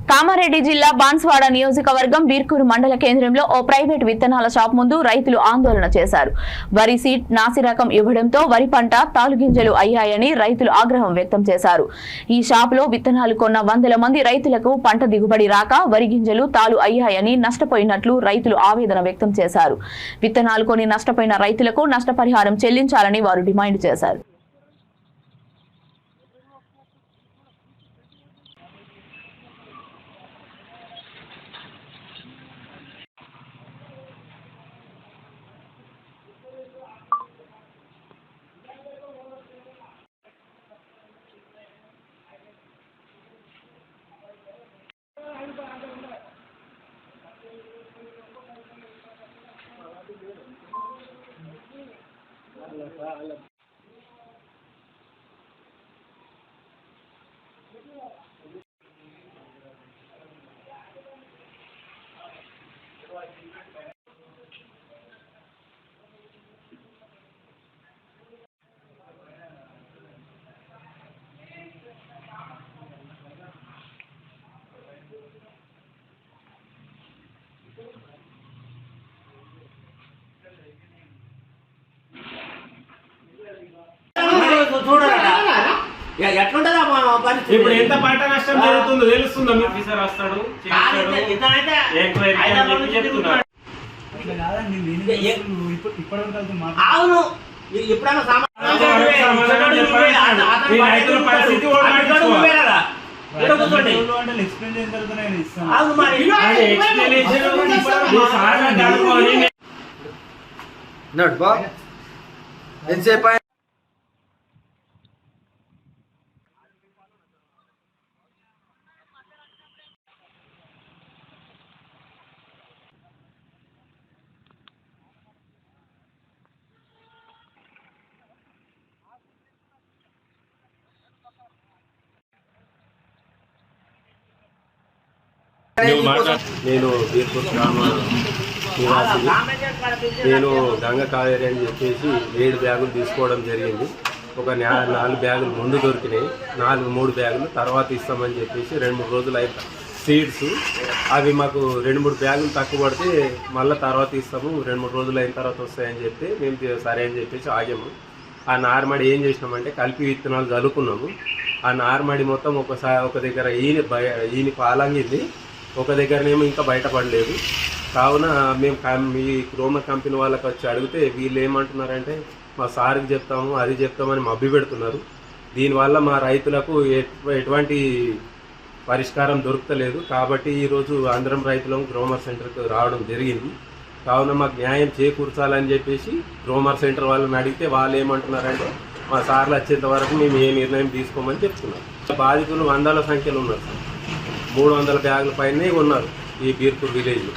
కామారెడ్డి జిల్లా బాన్స్వాడ నియోజకవర్గం బీర్కూరు మండల కేంద్రంలో ఓ ప్రైవేట్ విత్తనాల షాప్ ముందు రైతులు ఆందోళన చేశారు. వరి సీడ్ నాసి రకం ఇవ్వడంతో వరి పంట తాలుగింజలు అయ్యాయని రైతులు ఆగ్రహం వ్యక్తం చేశారు. ఈ షాప్ లో విత్తనాలు కొన్న వందల మంది రైతులకు పంట దిగుబడి రాక వరి గింజలు తాలు అయ్యాయని నష్టపోయినట్లు రైతులు ఆవేదన వ్యక్తం చేశారు. విత్తనాలు కొని నష్టపోయిన రైతులకు నష్టపరిహారం చెల్లించాలని వారు డిమాండ్ చేశారు. ఇప్పుడు ఎంత పంట నష్టం జరుగుతుందో తెలుస్తుందో ఆఫీసర్ వస్తాడు అవును ఎప్పుడైనా ఎంతసేపు నేను బీర్పూర్ గ్రామ నివాసిని. నేను గంగ కావేరి అని చెప్పేసి 7 బ్యాగులు తీసుకోవడం జరిగింది. ఒక 4 బ్యాగులు ముందు దొరికినాయి, 3 బ్యాగులు తర్వాత ఇస్తామని చెప్పేసి 2-3 రోజులు అయితే సీడ్స్ అవి మాకు 2-3 బ్యాగులు తక్కువ పడితే మళ్ళీ తర్వాత ఇస్తాము, 2-3 రోజులు అయిన తర్వాత వస్తాయని చెప్తే మేము సరే అని చెప్పేసి ఆగాము. ఆ నార్మడి ఏం చేసినామంటే కలిపి విత్తనాలు చల్లుకున్నాము. ఆ నార్మడి మొత్తం ఒక దగ్గర ఈయన పాలంగింది, ఒక దగ్గరనేమో ఇంకా బయటపడలేదు. కావున మేము మీ గ్రోమర్ కంపెనీ వాళ్ళకి వచ్చి అడిగితే వీళ్ళు ఏమంటున్నారంటే మా సార్కి చెప్తాము అది చెప్తామని మభ్య పెడుతున్నారు. దీనివల్ల మా రైతులకు ఎటువంటి పరిష్కారం దొరుకుతలేదు. కాబట్టి ఈరోజు అందరం రైతులం గ్రోమర్ సెంటర్కి రావడం జరిగింది. కావున మాకు న్యాయం చేకూర్చాలని చెప్పేసి గ్రోమర్ సెంటర్ వాళ్ళని అడిగితే వాళ్ళు ఏమంటున్నారంటే మా సార్లు వచ్చేంత వరకు మేము ఏ నిర్ణయం తీసుకోమని చెప్తున్నారు. బాధితులు వందల సంఖ్యలో ఉన్నారు సార్. 300 బ్యాగుల పైనే ఉన్నారు ఈ బీర్పూర్ విలేజ్లో.